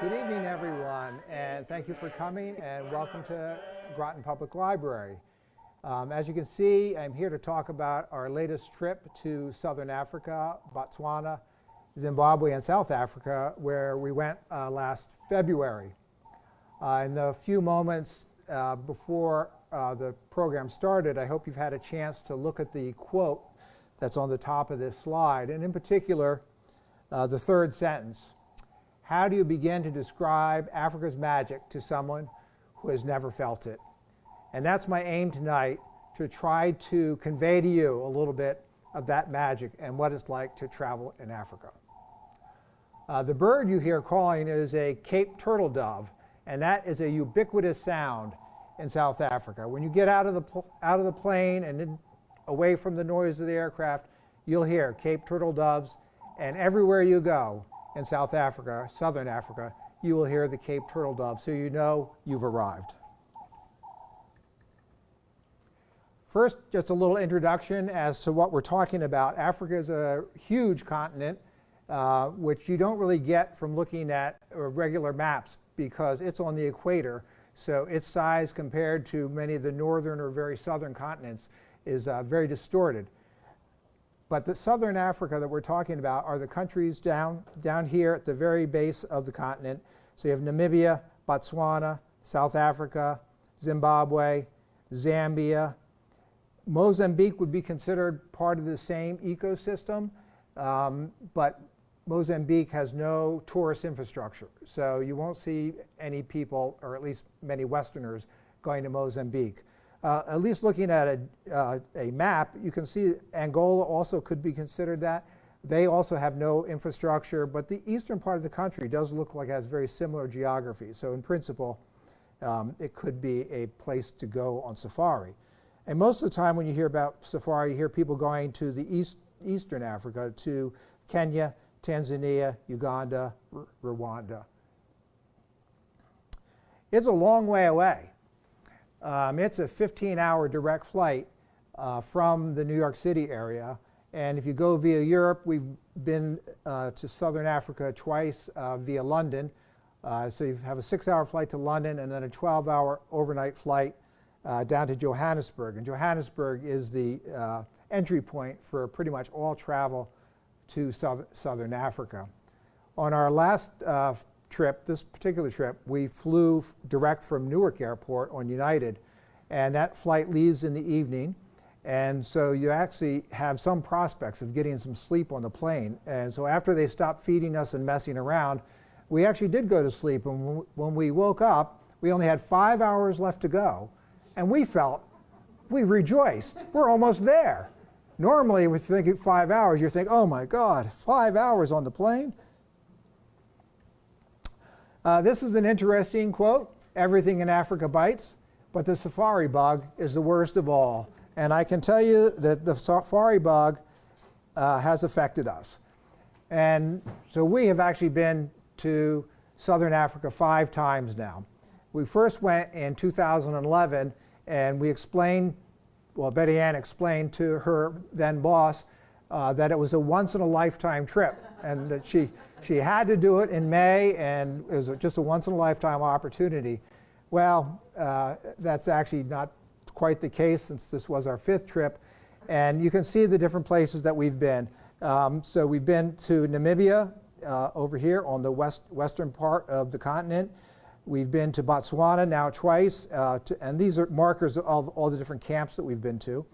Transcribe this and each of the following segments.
Good evening, everyone, and thank you for coming, and welcome to Groton Public Library. As you can see, I'm here to talk about our latest trip to Southern Africa, Botswana, Zimbabwe, and South Africa, where we went last February. In the few moments before the program started, I hope you've had a chance to look at the quote that's on the top of this slide, and in particular, the third sentence. How do you begin to describe Africa's magic to someone who has never felt it? And that's my aim tonight, to try to convey to you a little bit of that magic and what it's like to travel in Africa. The bird you hear calling is a Cape turtle dove, and that is a ubiquitous sound in South Africa. When you get out of the plane and away from the noise of the aircraft, you'll hear Cape turtle doves, and everywhere you go in South Africa, Southern Africa, you will hear the Cape turtle dove, so you know you've arrived. First, just a little introduction as to what we're talking about. Africa is a huge continent, which you don't really get from looking at regular maps because it's on the equator, so its size compared to many of the northern or very southern continents is very distorted. But the Southern Africa that we're talking about are the countries down here at the very base of the continent. So you have Namibia, Botswana, South Africa, Zimbabwe, Zambia. Mozambique would be considered part of the same ecosystem, but Mozambique has no tourist infrastructure. So you won't see any people, or at least many Westerners, going to Mozambique. At least looking at a map, you can see Angola also could be considered that. They also have no infrastructure, but the eastern part of the country does look like it has very similar geography. So in principle, it could be a place to go on safari. And most of the time when you hear about safari, you hear people going to the eastern Africa, to Kenya, Tanzania, Uganda, Rwanda. It's a long way away. It's a 15-hour direct flight from the New York City area. And if you go via Europe, we've been to Southern Africa twice via London. So you have a 6-hour flight to London and then a 12-hour overnight flight down to Johannesburg. And Johannesburg is the entry point for pretty much all travel to Southern Africa. On our last trip, this particular trip, we flew direct from Newark Airport on United, and that flight leaves in the evening, and so you actually have some prospects of getting some sleep on the plane. And so after they stopped feeding us and messing around, we actually did go to sleep, and when we woke up, we only had 5 hours left to go, and we rejoiced. We're almost there. Normally, if you're thinking 5 hours, you're thinking, oh my God, 5 hours on the plane? This is an interesting quote. Everything in Africa bites, but the safari bug is the worst of all. And I can tell you that the safari bug has affected us. And so we have actually been to Southern Africa 5 times now. We first went in 2011, and we explained, well, Betty Ann explained to her then boss that it was a once-in-a-lifetime trip, and that she had to do it in May, and it was just a once-in-a-lifetime opportunity. Well, that's actually not quite the case, since this was our 5th trip. And you can see the different places that we've been. So we've been to Namibia over here on the western part of the continent. We've been to Botswana now twice, and these are markers of all the different camps that we've been to.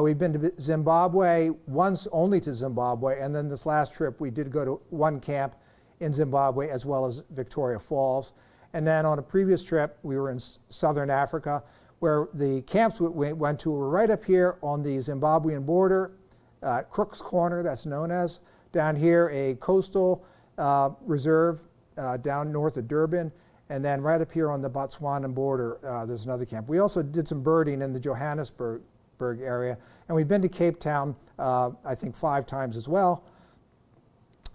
We've been to Zimbabwe once, only to Zimbabwe, and then this last trip we did go to one camp in Zimbabwe as well as Victoria Falls. And then on a previous trip we were in Southern Africa, where the camps we went to were right up here on the Zimbabwean border, Crook's Corner, that's known as. Down here, a coastal reserve down north of Durban. And then right up here on the Botswanan border, there's another camp. We also did some birding in the Johannesburg area, and we've been to Cape Town, I think 5 times as well,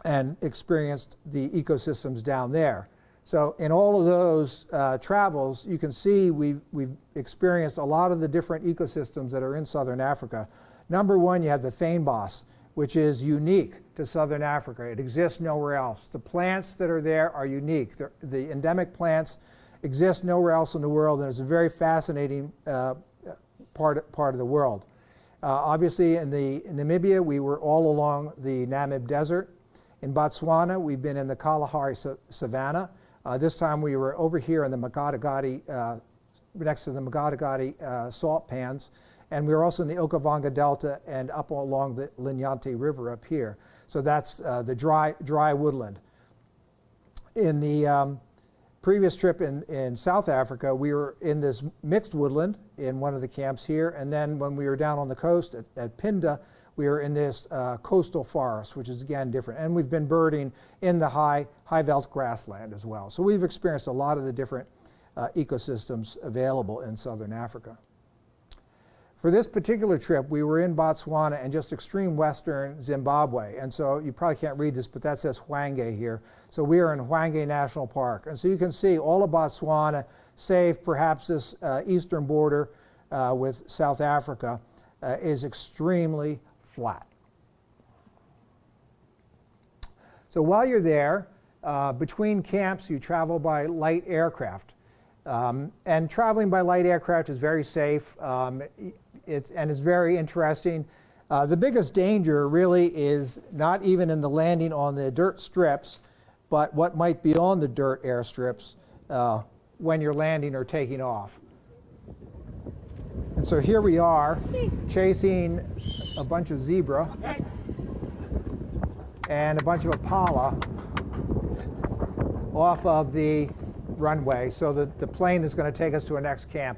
and experienced the ecosystems down there. So in all of those travels, you can see we've experienced a lot of the different ecosystems that are in Southern Africa. Number one, you have the fynbos, which is unique to southern Africa. It exists nowhere else. The plants that are there are unique. The endemic plants exist nowhere else in the world, and it's a very fascinating part of the world. Obviously, in Namibia, we were all along the Namib Desert. In Botswana, we've been in the Kalahari Savannah. This time we were over here in the Makgadagati, next to the Makgadagati salt pans. And we were also in the Okavango Delta and up along the Linyante River up here. So that's the dry woodland. In the previous trip in South Africa, we were in this mixed woodland in one of the camps here. And then when we were down on the coast at Pinda, we were in this coastal forest, which is again different. And we've been birding in the high veld grassland as well. So we've experienced a lot of the different ecosystems available in southern Africa. For this particular trip, we were in Botswana and just extreme western Zimbabwe. And so you probably can't read this, but that says Hwange here. So we are in Hwange National Park. And so you can see all of Botswana, save perhaps this eastern border with South Africa, is extremely flat. So while you're there, between camps, you travel by light aircraft. And traveling by light aircraft is very safe. It's very interesting. The biggest danger really is not even in the landing on the dirt strips, but what might be on the dirt airstrips when you're landing or taking off. And so here we are chasing a bunch of zebra and a bunch of impala off of the runway so that the plane that's going to take us to our next camp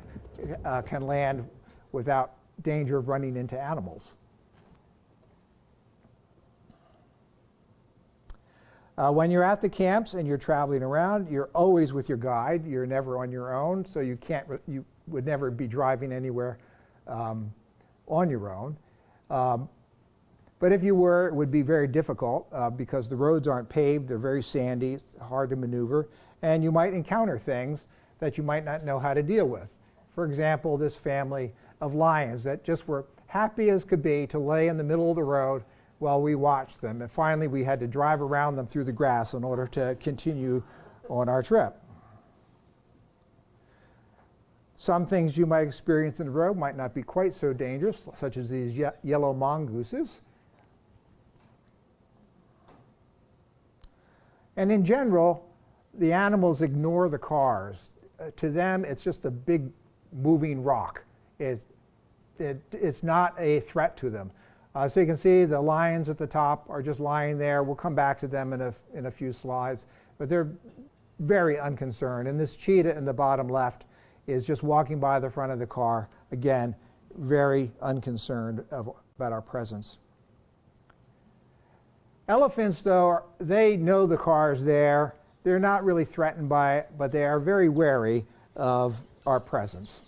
can land without danger of running into animals. When you're at the camps and you're traveling around, you're always with your guide. You're never on your own, so you would never be driving anywhere on your own. But if you were, it would be very difficult because the roads aren't paved, they're very sandy, it's hard to maneuver, and you might encounter things that you might not know how to deal with. For example, this family of lions that just were happy as could be to lay in the middle of the road while we watched them. And finally, we had to drive around them through the grass in order to continue on our trip. Some things you might experience in the road might not be quite so dangerous, such as these yellow mongooses. And in general, the animals ignore the cars. To them, it's just a big moving rock. It's not a threat to them. So you can see the lions at the top are just lying there. We'll come back to them in a few slides. But they're very unconcerned. And this cheetah in the bottom left is just walking by the front of the car. Again, very unconcerned about our presence. Elephants, though, they know the car is there. They're not really threatened by it, but they are very wary of our presence.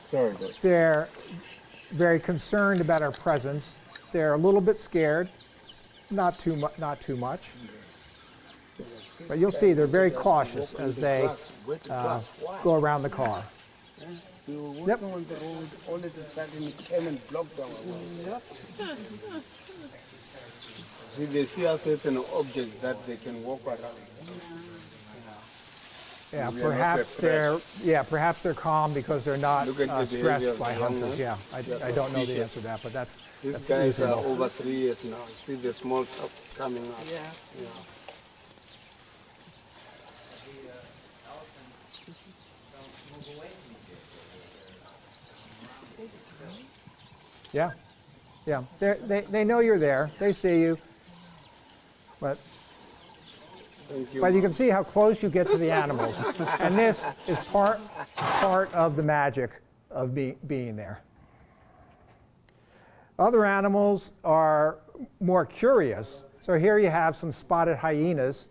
Sorry, they're very concerned about our presence. They're a little bit scared, not too much. But you'll see they're very cautious as they go around the car. Yep. On the road, all of a sudden it came and blocked our road. See, they see us as an object that they can walk around. Yeah, perhaps they're calm because they're not stressed by hunters. Yeah, I don't know the answer to that, but that's These guys are over 3 years now. See the small stuff coming up. Yeah. Yeah, they know you're there. They see you, but you can see how close you get to the animals, and this is part of the magic of being there. Other animals are more curious. So here you have some spotted hyenas.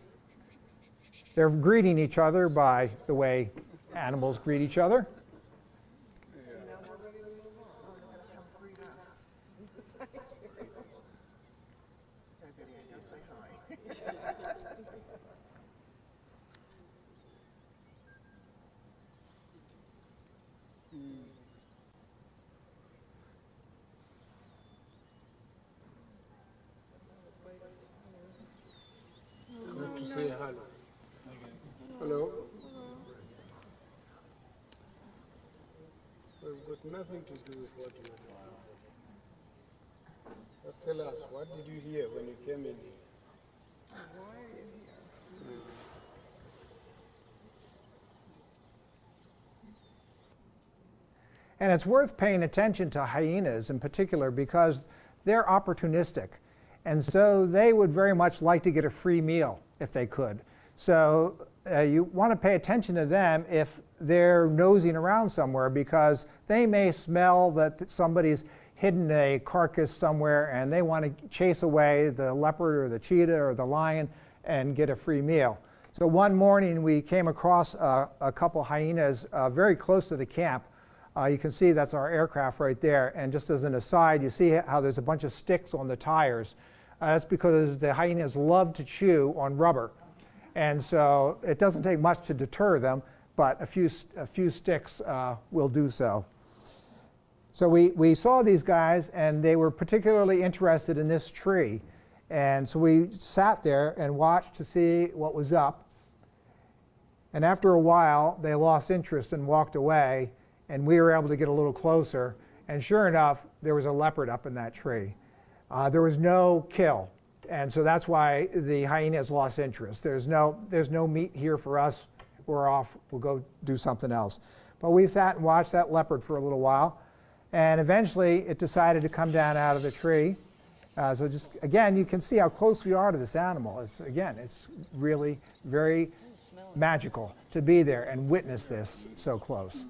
They're greeting each other by the way animals greet each other. say hello. Hello. We've got nothing to do with what you're doing. Just tell us, what did you hear when you came in here? Why are you here? And it's worth paying attention to hyenas in particular because they're opportunistic. And so they would very much like to get a free meal if they could. So you want to pay attention to them if they're nosing around somewhere because they may smell that somebody's hidden a carcass somewhere and they want to chase away the leopard or the cheetah or the lion and get a free meal. So one morning we came across a couple hyenas very close to the camp. You can see that's our aircraft right there. And just as an aside, you see how there's a bunch of sticks on the tires. That's because the hyenas love to chew on rubber. And so it doesn't take much to deter them, but a few sticks will do so. So we saw these guys, and they were particularly interested in this tree. And so we sat there and watched to see what was up. And after a while, they lost interest and walked away. And we were able to get a little closer. And sure enough, there was a leopard up in that tree. There was no kill. And so that's why the hyenas lost interest. There's no meat here for us. We're off. We'll go do something else. But we sat and watched that leopard for a little while. And eventually, it decided to come down out of the tree. So just, again, you can see how close we are to this animal. It's really very magical to be there and witness this so close.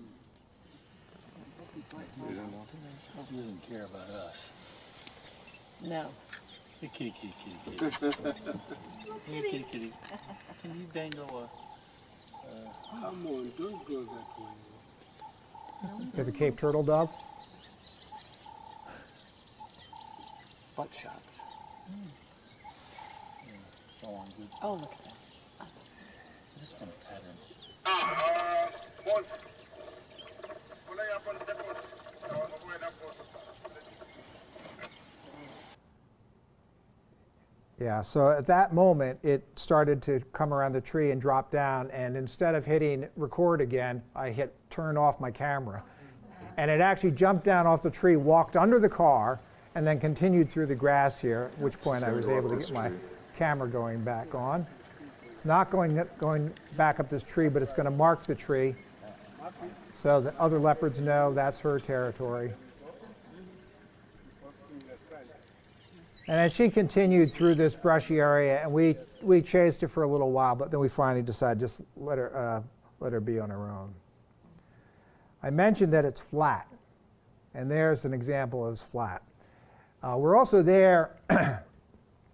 He doesn't care about us. No. Hey, kitty, kitty, kitty, kitty. Hey, kitty, kitty. Can you dangle Come on, don't go that way. You have the Cape turtle dove. butt shots? Yeah, it's all on good. Oh, look at that. I just want to pat him. Yeah, so at that moment, it started to come around the tree and drop down, and instead of hitting record again, I hit turn off my camera. And it actually jumped down off the tree, walked under the car, and then continued through the grass here, at which point I was able to get my camera going back on. It's not going back up this tree, but it's going to mark the tree so that other leopards know that's her territory. And as she continued through this brushy area, and we chased her for a little while, but then we finally decided just let her be on her own. I mentioned that it's flat, and there's an example of it's flat. We're also there,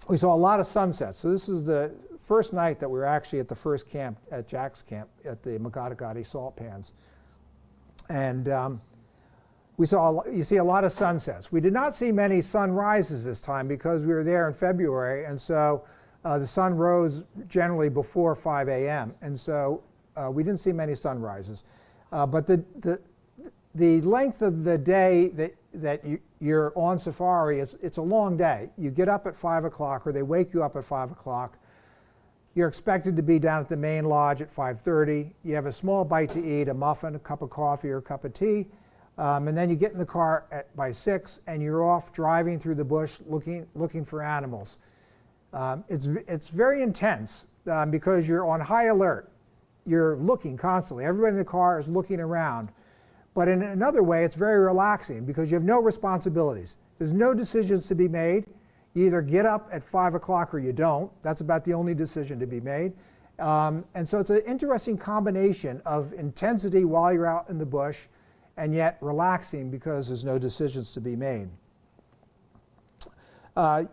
we saw a lot of sunsets. So this is the first night that we were actually at the first camp, at Jack's camp, at the Magadagati salt pans. And you see a lot of sunsets. We did not see many sunrises this time because we were there in February, and so the sun rose generally before 5 a.m. And so we didn't see many sunrises. But the length of the day that you're on safari it's a long day. You get up at 5 o'clock, or they wake you up at 5 o'clock. You're expected to be down at the main lodge at 5:30. You have a small bite to eat, a muffin, a cup of coffee, or a cup of tea. And then you get in the car by 6, and you're off driving through the bush looking for animals. It's very intense because you're on high alert. You're looking constantly. Everybody in the car is looking around. But in another way, it's very relaxing because you have no responsibilities. There's no decisions to be made. You either get up at 5 o'clock or you don't. That's about the only decision to be made. And so it's an interesting combination of intensity while you're out in the bush, and yet relaxing because there's no decisions to be made.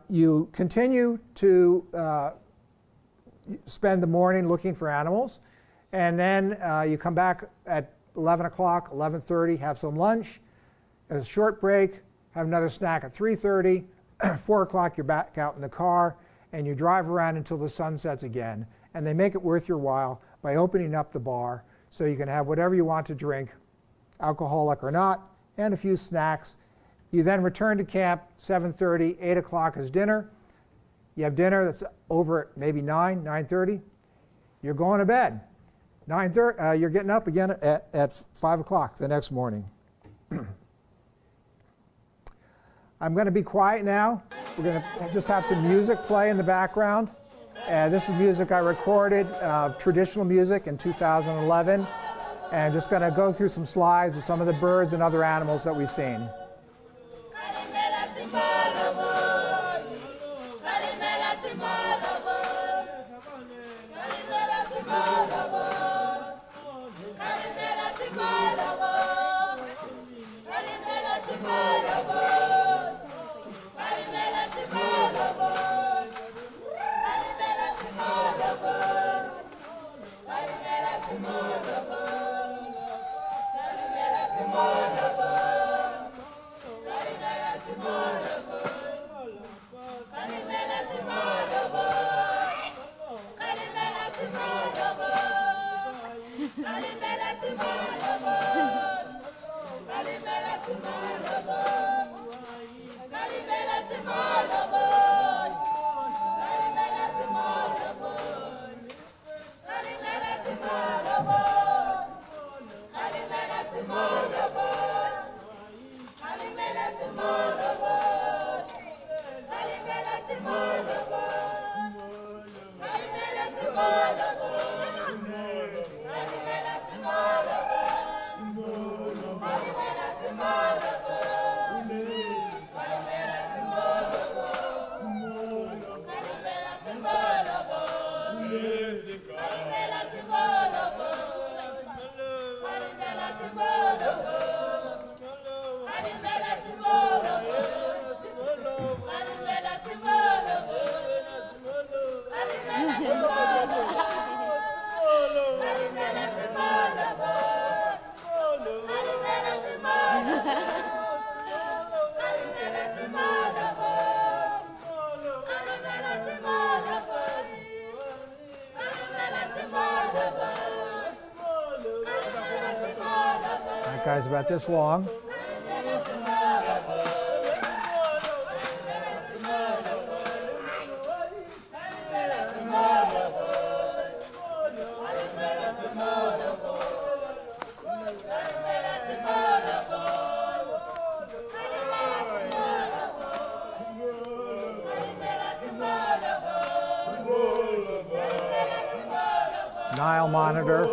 You continue to spend the morning looking for animals, and then you come back at 11 o'clock, 11:30, have some lunch, a short break, have another snack at 3:30, 4 o'clock you're back out in the car, and you drive around until the sun sets again. And they make it worth your while by opening up the bar so you can have whatever you want to drink, alcoholic or not, and a few snacks. You then return to camp, 7:30, 8 o'clock is dinner. You have dinner that's over at maybe 9:30. You're going to bed. 9:30. You're getting up again at 5 o'clock the next morning. I'm going to be quiet now. We're going to just have some music play in the background. This is music I recorded, traditional music in 2011. And just going to go through some slides of some of the birds and other animals that we've seen. That guy's about this long. Nile monitor.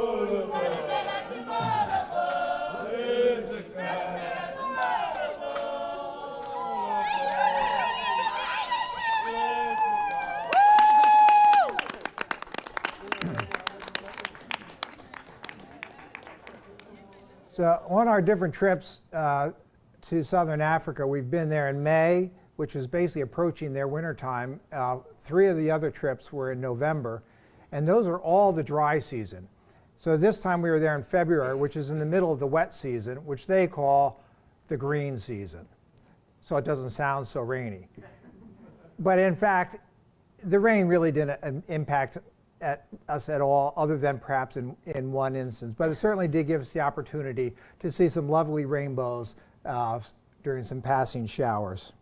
So on our different trips to southern Africa, we've been there in May, which is basically approaching their winter time. 3 of the other trips were in November, and those are all the dry season. So this time we were there in February, which is in the middle of the wet season, which they call the green season. So it doesn't sound so rainy. But in fact, the rain really didn't impact us at all, other than perhaps in one instance. But it certainly did give us the opportunity to see some lovely rainbows during some passing showers.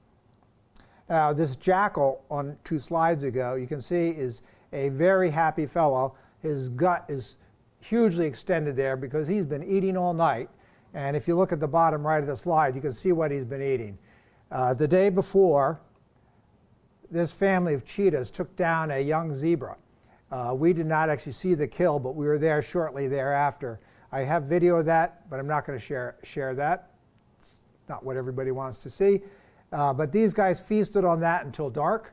Now, this jackal on 2 slides ago, you can see is a very happy fellow. His gut is hugely extended there because he's been eating all night. And if you look at the bottom right of the slide, you can see what he's been eating. The day before, this family of cheetahs took down a young zebra. We did not actually see the kill, but we were there shortly thereafter. I have video of that, but I'm not going to share that. It's not what everybody wants to see. But these guys feasted on that until dark.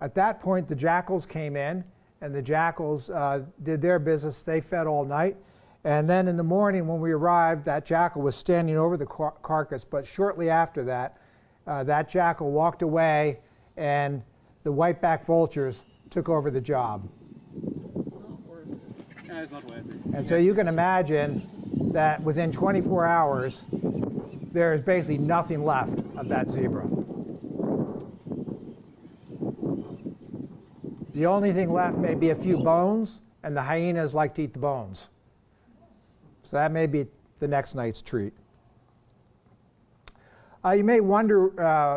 At that point, the jackals came in, and the jackals did their business. They fed all night. And then in the morning when we arrived, that jackal was standing over the carcass. But shortly after that, that jackal walked away, and the white-backed vultures took over the job. No, it's not worth it. And so you can imagine that within 24 hours, there is basically nothing left of that zebra. The only thing left may be a few bones, and the hyenas like to eat the bones. So that may be the next night's treat. You may wonder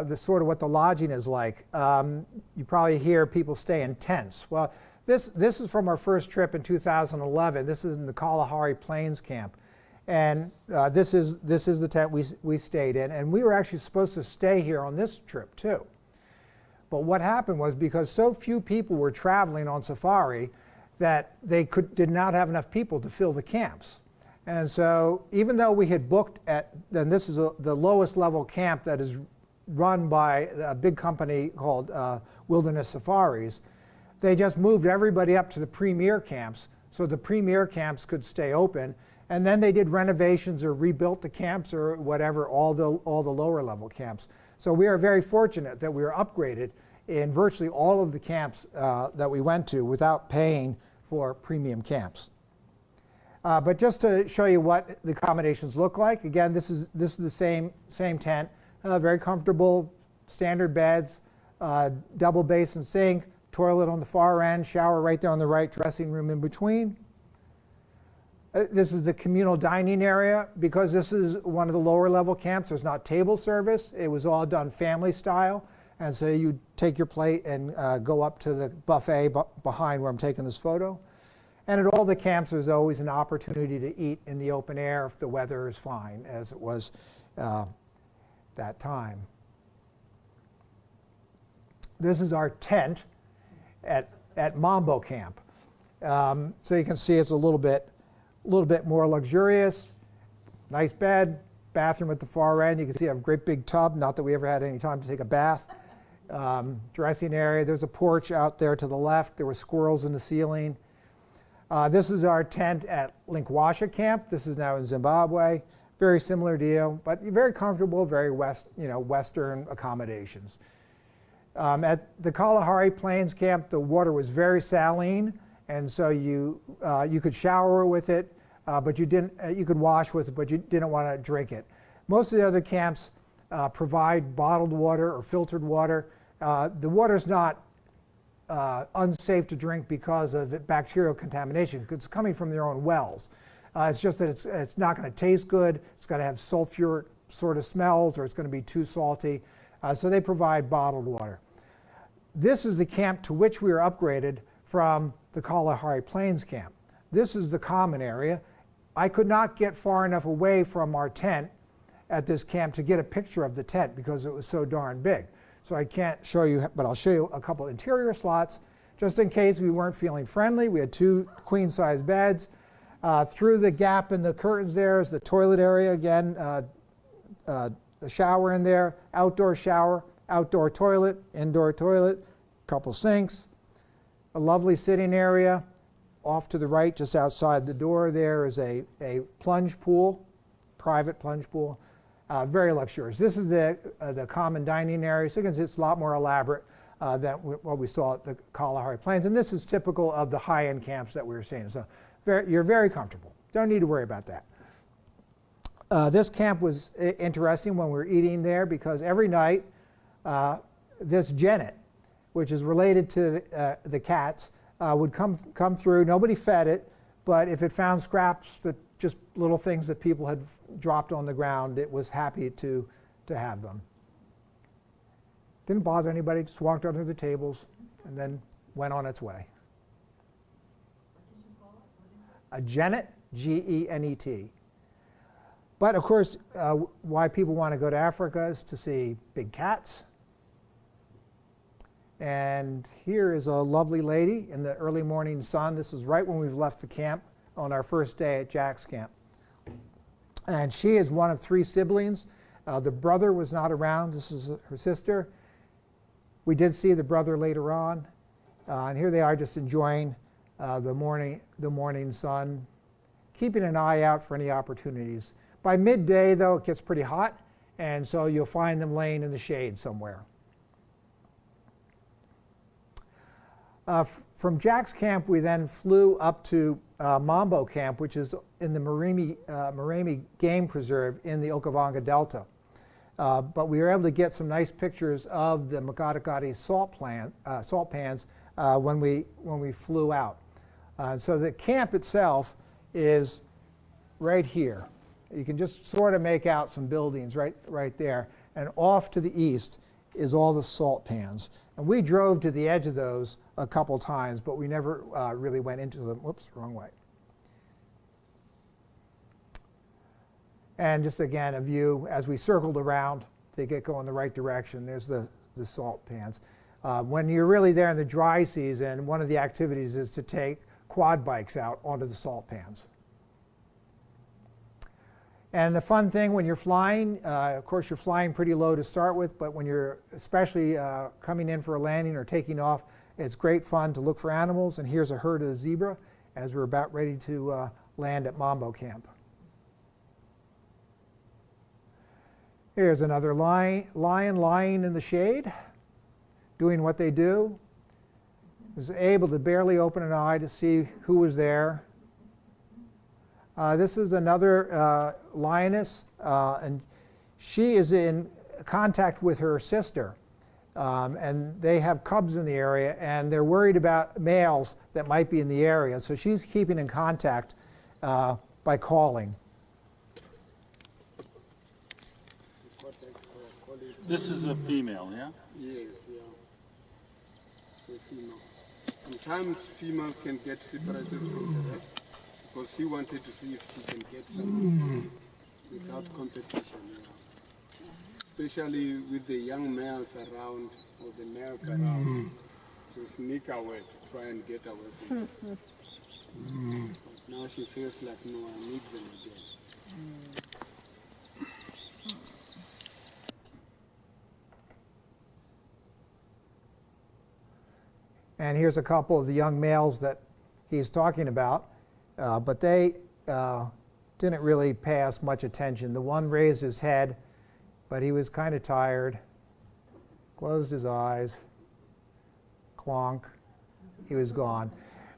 the sort of what the lodging is like. You probably hear people stay in tents. Well, this is from our first trip in 2011. This is in the Kalahari Plains camp. And this is the tent we stayed in. And we were actually supposed to stay here on this trip too. But what happened was, because so few people were traveling on safari, that they did not have enough people to fill the camps. And so even though we had booked and this is the lowest level camp that is run by a big company called Wilderness Safaris, they just moved everybody up to the premier camps so the premier camps could stay open. And then they did renovations or rebuilt the camps or whatever, all the lower level camps. So we are very fortunate that we were upgraded in virtually all of the camps that we went to without paying for premium camps. But just to show you what the accommodations look like, again, this is the same tent, very comfortable, standard beds, double basin sink, toilet on the far end, shower right there on the right, dressing room in between. This is the communal dining area. Because this is one of the lower level camps, there's not table service. It was all done family style. And so you take your plate and go up to the buffet behind where I'm taking this photo. And at all the camps, there's always an opportunity to eat in the open air if the weather is fine, as it was that time. This is our tent at Mambo Camp. So you can see it's a little bit more luxurious. Nice bed, bathroom at the far end. You can see I have a great big tub, not that we ever had any time to take a bath. Dressing area, there's a porch out there to the left. There were squirrels in the ceiling. This is our tent at Linkwasha Camp. This is now in Zimbabwe. Very similar deal, but very comfortable, very Western accommodations. At the Kalahari Plains Camp, the water was very saline, and so you could shower with it, but you could wash with it, but you didn't want to drink it. Most of the other camps provide bottled water or filtered water. The water's not unsafe to drink because of bacterial contamination, because it's coming from their own wells. It's just that it's not going to taste good. It's going to have sulfuric sort of smells, or it's going to be too salty. So they provide bottled water. This is the camp to which we were upgraded from the Kalahari Plains camp. This is the common area. I could not get far enough away from our tent at this camp to get a picture of the tent because it was so darn big. So I can't show you, but I'll show you a couple interior slots just in case we weren't feeling friendly. We had 2 queen-size beds. Through the gap in the curtains there is the toilet area again, a shower in there, outdoor shower, outdoor toilet, indoor toilet, couple sinks, a lovely sitting area. Off to the right, just outside the door, there is a plunge pool, private plunge pool, very luxurious. This is the common dining area, so you can see it's a lot more elaborate than what we saw at the Kalahari Plains. And this is typical of the high-end camps that we were seeing. So you're very comfortable. Don't need to worry about that. This camp was interesting when we were eating there because every night this genet, which is related to the cats, would come through. Nobody fed it, but if it found scraps, just little things that people had dropped on the ground, it was happy to have them. Didn't bother anybody, just walked under the tables and then went on its way. A genet, G-E-N-E-T. But of course, why people want to go to Africa is to see big cats. And here is a lovely lady in the early morning sun. This is right when we've left the camp on our first day at Jack's camp. And she is one of 3 siblings. The brother was not around. This is her sister. We did see the brother later on. And here they are just enjoying the morning sun, keeping an eye out for any opportunities. By midday, though, it gets pretty hot, and so you'll find them laying in the shade somewhere. From Jack's camp, we then flew up to Mambo Camp, which is in the Maremi Game Preserve in the Okavango Delta. But we were able to get some nice pictures of the Makatikati salt pans when we flew out. So the camp itself is right here. You can just sort of make out some buildings right there. and off to the east is all the salt pans. And we drove to the edge of those a couple times, but we never really went into them. Whoops, wrong way. And just again, a view as we circled around to get going the right direction. There's the salt pans. When you're really there in the dry season, one of the activities is to take quad bikes out onto the salt pans. And the fun thing when you're flying, of course you're flying pretty low to start with, but when you're especially coming in for a landing or taking off, it's great fun to look for animals. And here's a herd of zebra as we're about ready to land at Mambo Camp. Here's another lion lying in the shade, doing what they do. Was able to barely open an eye to see who was there. This is another lioness, and she is in contact with her sister. And they have cubs in the area, and they're worried about males that might be in the area. So she's keeping in contact by calling. This is a female, yeah? Yes, yeah. It's a female. Sometimes females can get separated from the rest because she wanted to see if she can get something without competition. Yeah. Especially with the young males around or the males around, to sneak away to try and get away from them. But now she feels like, no, I need them again. And here's a couple of the young males that he's talking about, but they didn't really pay us much attention. The one raised his head, but he was kind of tired, closed his eyes, clonk, he was gone.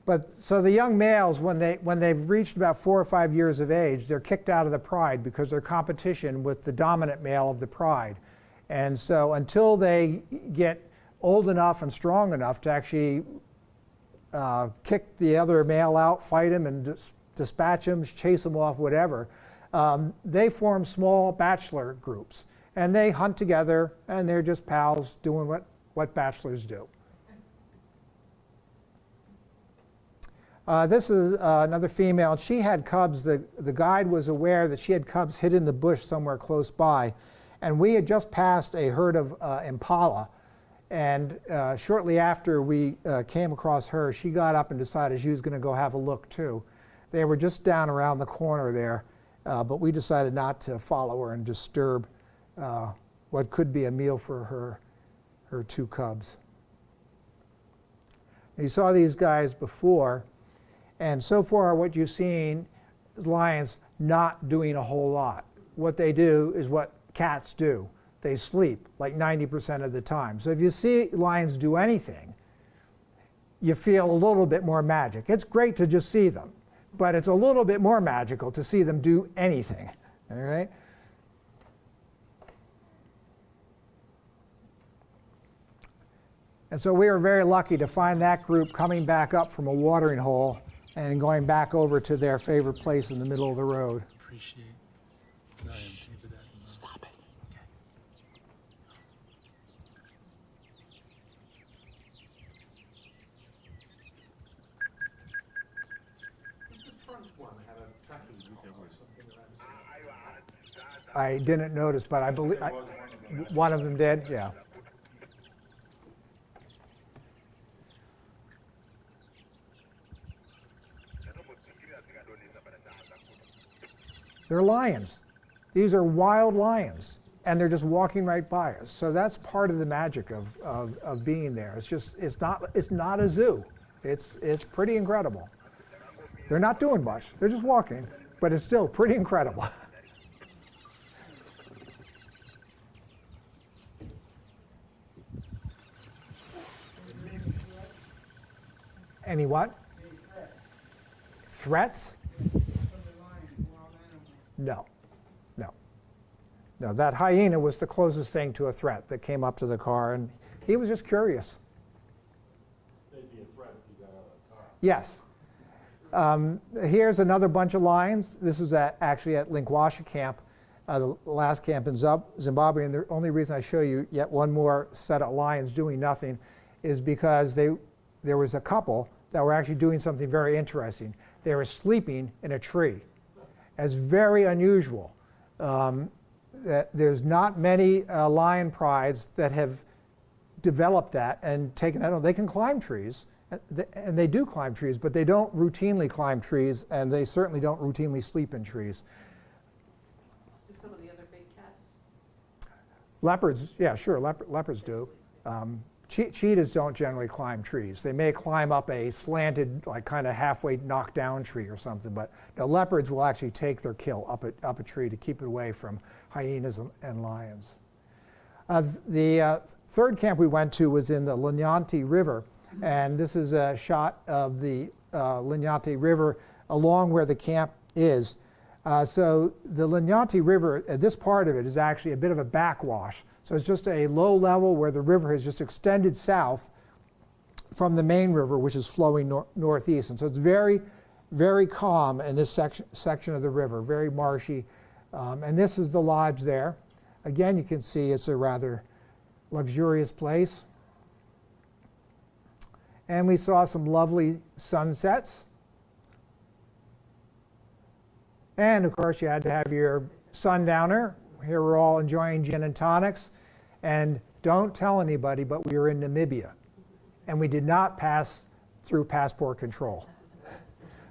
But so the young males, when they've reached about 4 or 5 years of age, they're kicked out of the pride because they're competition with the dominant male of the pride. And so until they get old enough and strong enough to actually kick the other male out, fight him, and dispatch him, chase him off, whatever, they form small bachelor groups. And they hunt together, and they're just pals doing what bachelors do. This is another female. She had cubs. The guide was aware that she had cubs hid in the bush somewhere close by. And we had just passed a herd of impala. And shortly after we came across her, she got up and decided she was going to go have a look too. They were just down around the corner there, but we decided not to follow her and disturb what could be a meal for her 2 cubs. You saw these guys before, and so far what you've seen is lions not doing a whole lot. What they do is what cats do. They sleep like 90% of the time. So if you see lions do anything, you feel a little bit more magic. It's great to just see them, but it's a little bit more magical to see them do anything, all right? And so we were very lucky to find that group coming back up from a watering hole and going back over to their favorite place in the middle of the road. Appreciate. Stop it. Okay. I didn't notice, but I believe one of them did, yeah. They're lions. These are wild lions, and they're just walking right by us. So that's part of the magic of being there. It's not a zoo. It's pretty incredible. They're not doing much. They're just walking, but it's still pretty incredible. Any what? Threats? No. No, that hyena was the closest thing to a threat that came up to the car, and he was just curious. They'd be a threat if you got out of the car. Yes. Here's another bunch of lions. This was actually at Linkwasha Camp. the last camp in Zimbabwe, and the only reason I show you yet one more set of lions doing nothing is because there was a couple that were actually doing something very interesting. They were sleeping in a tree. It's very unusual. That there's not many lion prides that have developed that and taken that on. They can climb trees, and they do climb trees, but they don't routinely climb trees, and they certainly don't routinely sleep in trees. Do some of the other big cats? Leopards, yeah, sure, leopards do. Cheetahs don't generally climb trees. They may climb up a slanted, like kind of halfway knocked down tree or something, but the leopards will actually take their kill up a tree to keep it away from hyenas and lions. The third camp we went to was in the Linyanti River, and this is a shot of the Linyanti River along where the camp is. So the Linyanti River, this part of it is actually a bit of a backwash. So it's just a low level where the river has just extended south from the main river, which is flowing northeast. And so it's very, very calm in this section of the river, very marshy. And this is the lodge there. Again, you can see it's a rather luxurious place. And we saw some lovely sunsets. And of course, you had to have your sundowner. Here we're all enjoying gin and tonics. And don't tell anybody, but we were in Namibia. And we did not pass through passport control.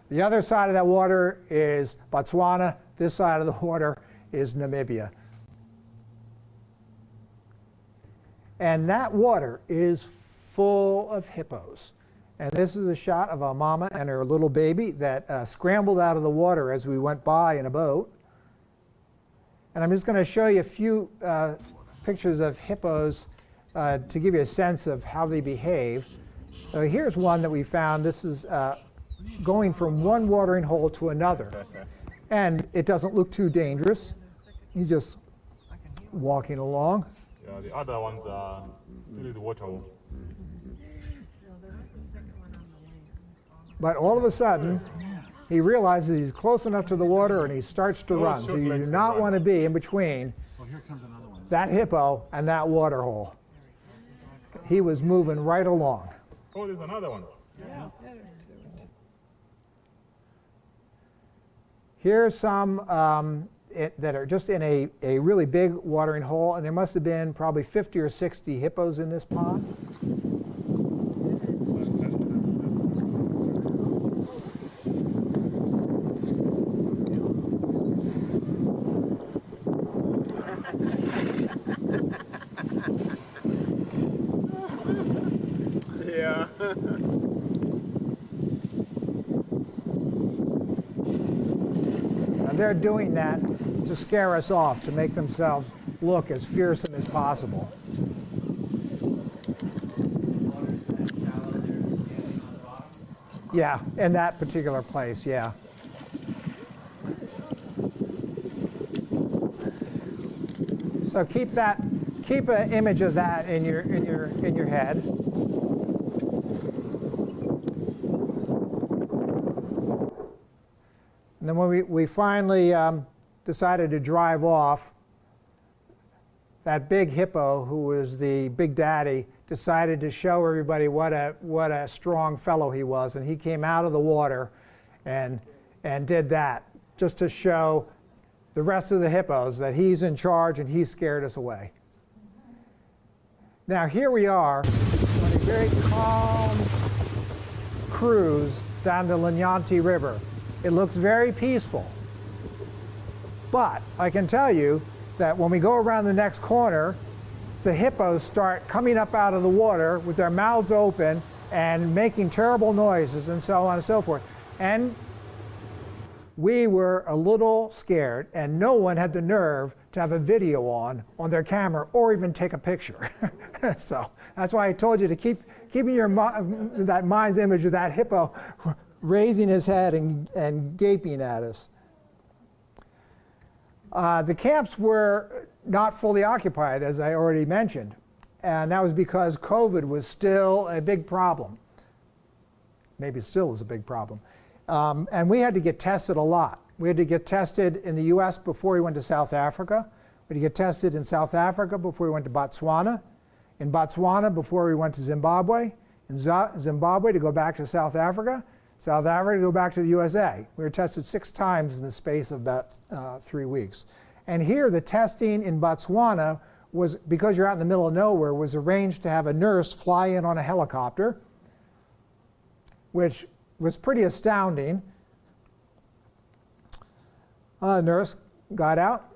The other side of that water is Botswana. This side of the water is Namibia. And that water is full of hippos. And this is a shot of a mama and her little baby that scrambled out of the water as we went by in a boat. And I'm just going to show you a few pictures of hippos to give you a sense of how they behave. So here's one that we found. This is going from one watering hole to another. And it doesn't look too dangerous. He's just walking along. Yeah, the other ones are still in the water. But all of a sudden, he realizes he's close enough to the water and he starts to run. So you do not want to be in between that hippo and that water hole. He was moving right along. Oh, there's another one. Yeah. Here's some that are just in a really big watering hole, and there must have been probably 50 or 60 hippos in this pond. Yeah. And they're doing that to scare us off, to make themselves look as fearsome as possible. Yeah, in that particular place, yeah. So keep an image of that in your head. And then when we finally decided to drive off, that big hippo, who was the big daddy, decided to show everybody what a strong fellow he was, and he came out of the water and did that just to show the rest of the hippos that he's in charge and he scared us away. Now here we are on a very calm cruise down the Linyanti River. It looks very peaceful. But I can tell you that when we go around the next corner, the hippos start coming up out of the water with their mouths open and making terrible noises and so on and so forth. And we were a little scared, and no one had the nerve to have a video on their camera or even take a picture. So that's why I told you to keeping that mind's image of that hippo raising his head and gaping at us. The camps were not fully occupied, as I already mentioned, and that was because COVID was still a big problem. Maybe it still is a big problem. And we had to get tested a lot. We had to get tested in the US before we went to South Africa. We had to get tested in South Africa before we went to Botswana. In Botswana before we went to Zimbabwe. In Zimbabwe to go back to South Africa. South Africa to go back to the USA. We were tested 6 times in the space of about 3 weeks. And here the testing in Botswana was, because you're out in the middle of nowhere, was arranged to have a nurse fly in on a helicopter, which was pretty astounding. The nurse got out,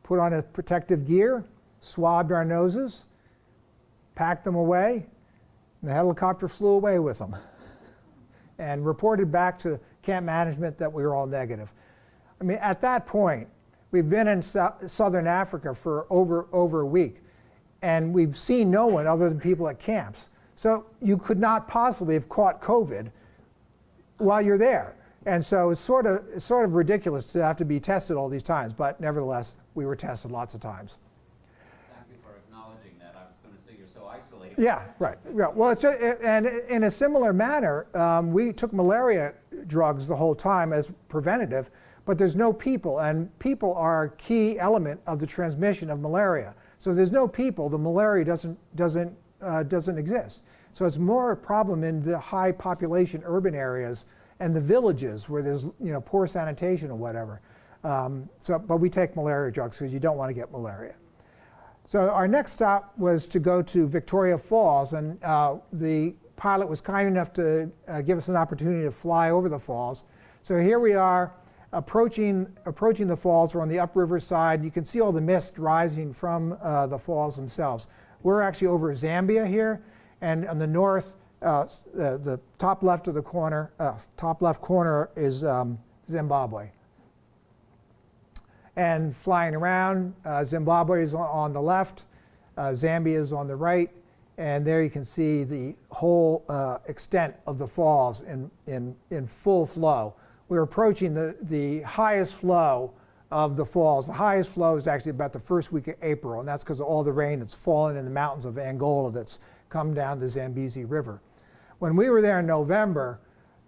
put on a protective gear, swabbed our noses, packed them away, and the helicopter flew away with them and reported back to camp management that we were all negative. I mean, at that point, we've been in Southern Africa for over a week, and we've seen no one other than people at camps. So you could not possibly have caught COVID while you're there. And so it's sort of ridiculous to have to be tested all these times, but nevertheless, we were tested lots of times. Thank you for acknowledging that. I was going to say you're so isolated. Yeah, right. Yeah. Well, and in a similar manner, we took malaria drugs the whole time as preventative, but there's no people, and people are a key element of the transmission of malaria. So if there's no people, the malaria doesn't exist. So it's more a problem in the high population urban areas and the villages where there's poor sanitation or whatever. But we take malaria drugs because you don't want to get malaria. So our next stop was to go to Victoria Falls, and the pilot was kind enough to give us an opportunity to fly over the falls. So here we are approaching the falls. We're on the upriver side. You can see all the mist rising from the falls themselves. We're actually over Zambia here, and on the north, the top left corner is Zimbabwe. And flying around, Zimbabwe is on the left, Zambia is on the right, and there you can see the whole extent of the falls in full flow. We're approaching the highest flow of the falls. The highest flow is actually about the first week of April, and that's because of all the rain that's fallen in the mountains of Angola that's come down the Zambezi River. When we were there in November,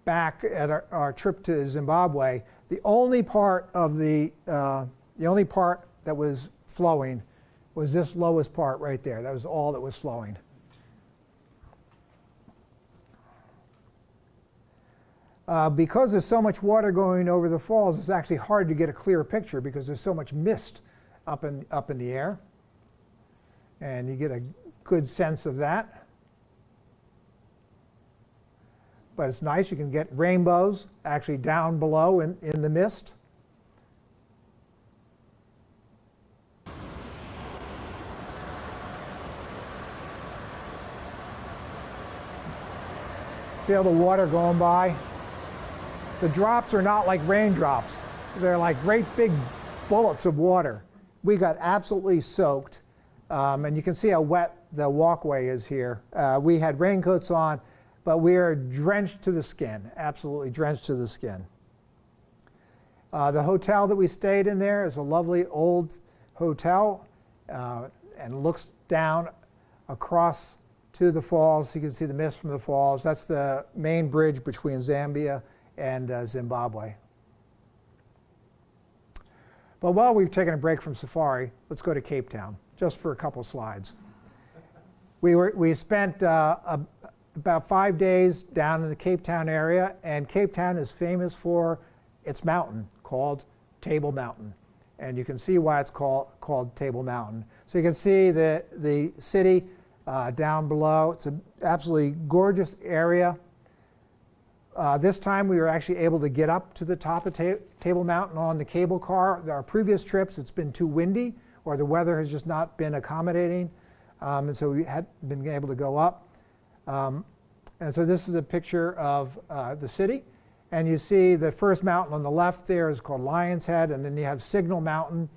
back at our trip to Zimbabwe, the only part that was flowing was this lowest part right there. That was all that was flowing. Because there's so much water going over the falls, it's actually hard to get a clear picture because there's so much mist up in the air. And you get a good sense of that. But it's nice, you can get rainbows actually down below in the mist. See all the water going by? The drops are not like raindrops. They're like great big bullets of water. We got absolutely soaked, and you can see how wet the walkway is here. We had raincoats on, but we are drenched to the skin, absolutely drenched to the skin. The hotel that we stayed in there is a lovely old hotel, and looks down across to the falls. You can see the mist from the falls. That's the main bridge between Zambia and Zimbabwe. But while we've taken a break from safari, let's go to Cape Town, just for a couple slides. We spent about 5 days down in the Cape Town area, and Cape Town is famous for its mountain called Table Mountain. And you can see why it's called Table Mountain. So you can see the city down below. It's an absolutely gorgeous area. This time we were actually able to get up to the top of Table Mountain on the cable car. Our previous trips, it's been too windy, or the weather has just not been accommodating, and so we had been able to go up. And so this is a picture of the city, and you see the first mountain on the left there is called Lion's Head, and then you have Signal Mountain.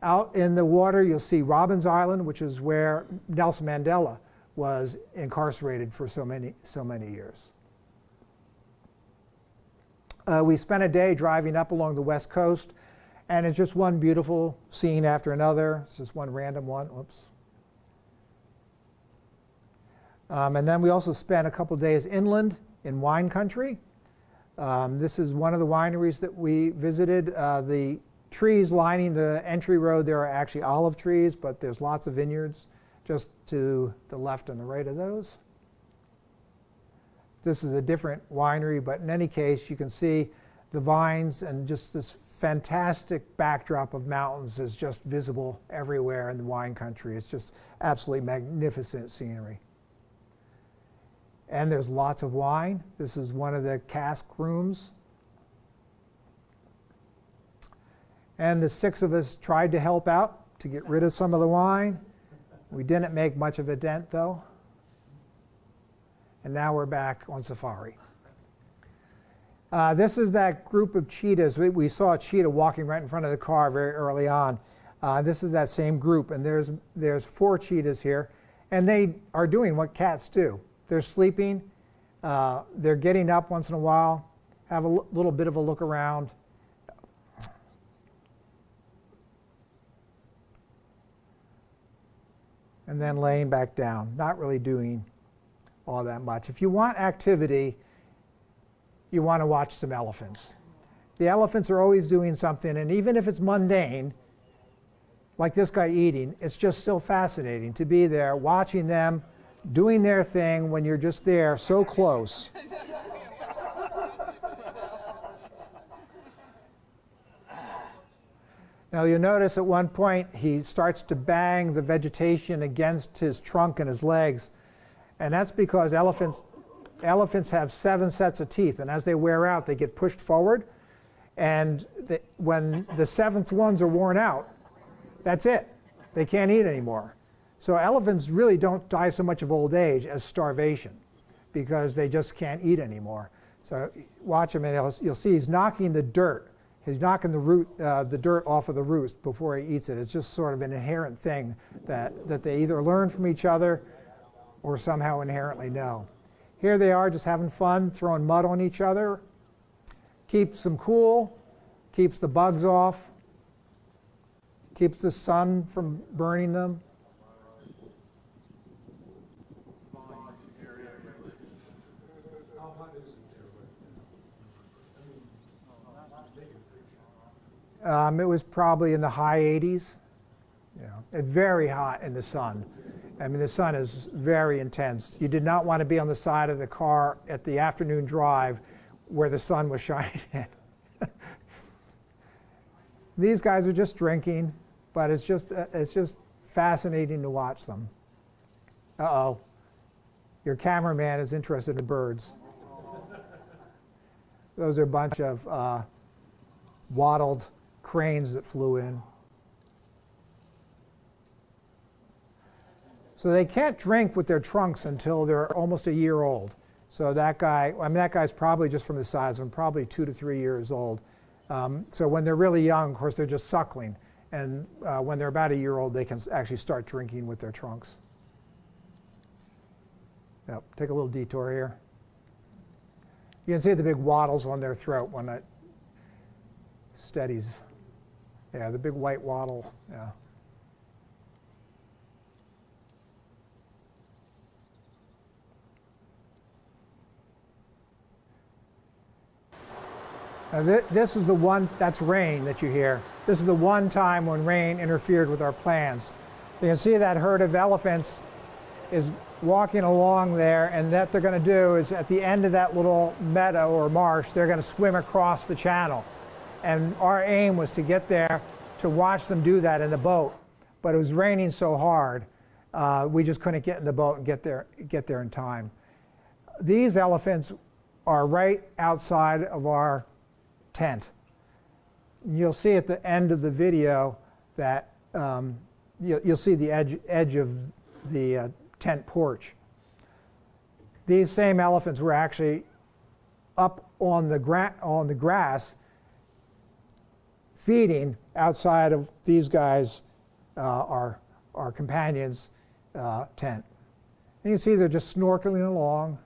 Out in the water you'll see Robbins Island, which is where Nelson Mandela was incarcerated for so many years. We spent a day driving up along the west coast, and it's just one beautiful scene after another. It's just one random one. Whoops. And then we also spent a couple days inland in wine country. This is one of the wineries that we visited. The trees lining the entry road there are actually olive trees, but there's lots of vineyards just to the left and the right of those. This is a different winery, but in any case, you can see the vines and just this fantastic backdrop of mountains is just visible everywhere in the wine country. It's just absolutely magnificent scenery. And there's lots of wine. This is one of the cask rooms. And the 6 of us tried to help out to get rid of some of the wine. We didn't make much of a dent, though. And now we're back on safari. This is that group of cheetahs. We saw a cheetah walking right in front of the car very early on. This is that same group, and there's 4 cheetahs here. And they are doing what cats do. They're sleeping. They're getting up once in a while, have a little bit of a look around. And then laying back down, not really doing all that much. If you want activity, you want to watch some elephants. The elephants are always doing something, and even if it's mundane, like this guy eating, it's just so fascinating to be there watching them doing their thing when you're just there so close. Now you'll notice at one point he starts to bang the vegetation against his trunk and his legs, and that's because elephants have 7 sets of teeth, and as they wear out they get pushed forward, and when the 7th ones are worn out, that's it. They can't eat anymore. So elephants really don't die so much of old age as starvation, because they just can't eat anymore. So watch him, and you'll see he's knocking the dirt. He's knocking the dirt off of the roost before he eats it. It's just sort of an inherent thing that they either learn from each other or somehow inherently know. Here they are just having fun, throwing mud on each other. Keeps them cool, keeps the bugs off, keeps the sun from burning them. It was probably in the high 80s. Very hot in the sun. I mean, the sun is very intense. You did not want to be on the side of the car at the afternoon drive where the sun was shining in. These guys are just drinking, but it's just fascinating to watch them. Uh-oh. Your cameraman is interested in birds. Those are a bunch of wattled cranes that flew in. So they can't drink with their trunks until they're almost a year old. So that guy's probably just from the size of him, probably 2 to 3 years old. So when they're really young, of course, they're just suckling. And when they're about a year old, they can actually start drinking with their trunks. Yep, take a little detour here. You can see the big wattles on their throat when it steadies. Yeah, the big white wattle, yeah. Now this is the one, that's rain that you hear. This is the one time when rain interfered with our plans. You can see that herd of elephants is walking along there, and that they're going to do is at the end of that little meadow or marsh, they're going to swim across the channel. And our aim was to get there to watch them do that in the boat. But it was raining so hard, we just couldn't get in the boat and get there in time. These elephants are right outside of our tent. You'll see at the end of the video that you'll see the edge of the tent porch. These same elephants were actually up on the grass feeding outside of these guys, our companions' tent. And you can see they're just snorkeling along.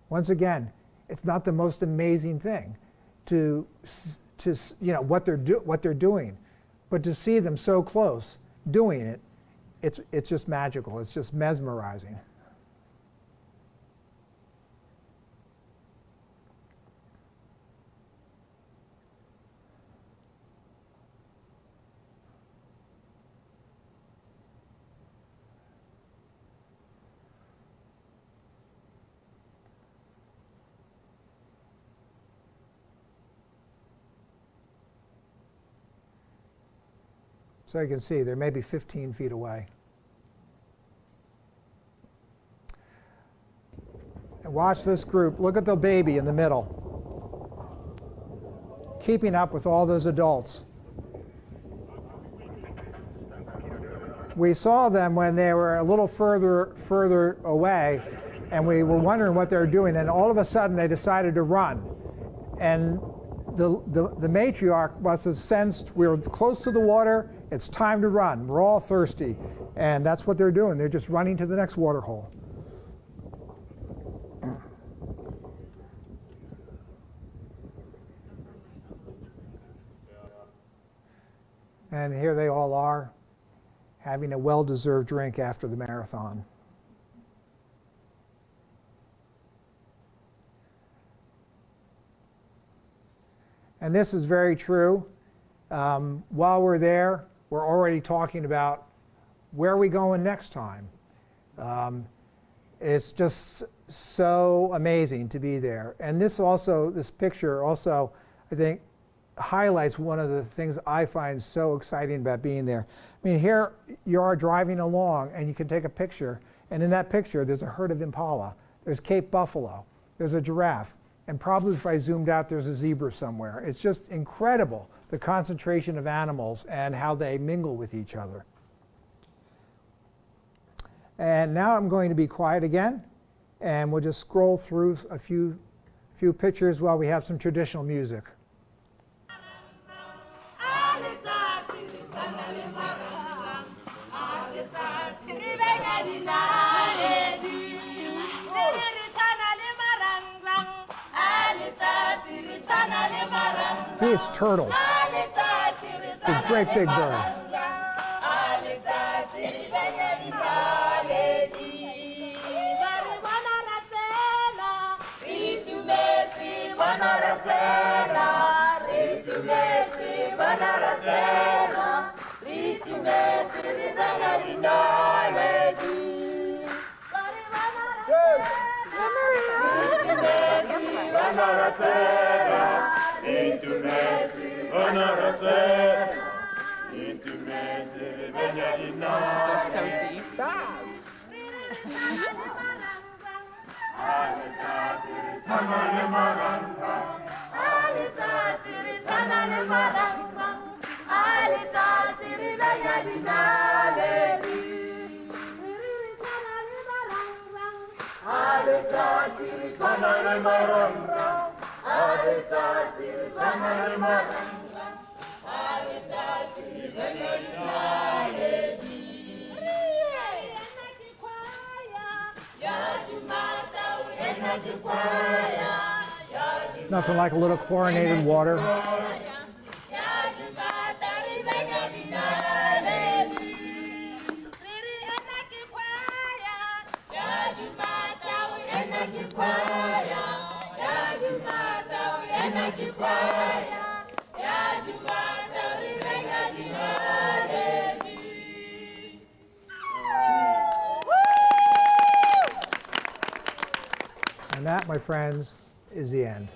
Once again, it's not the most amazing thing to what they're doing, but to see them so close doing it it's just magical. It's just mesmerizing. So you can see they're maybe 15 feet away. And watch this group. Look at the baby in the middle, keeping up with all those adults. We saw them when they were a little further away, and we were wondering what they were doing, and all of a sudden they decided to run. And the matriarch must have sensed we were close to the water, it's time to run, we're all thirsty. And that's what they're doing, they're just running to the next water hole. And here they all are, having a well-deserved drink after the marathon. And this is very true. While we're there, we're already talking about where are we going next time. It's just so amazing to be there. And this picture also, I think, highlights one of the things I find so exciting about being there. I mean, here you are driving along and you can take a picture, and in that picture there's a herd of impala, there's Cape buffalo, there's a giraffe, and probably if I zoomed out there's a zebra somewhere. It's just incredible, the concentration of animals and how they mingle with each other. And now I'm going to be quiet again, and we'll just scroll through a few pictures while we have some traditional music. It's turtles. It's a great big bird. Voices are so deep. Nothing like a little chlorinated water. And that, my friends, is the end.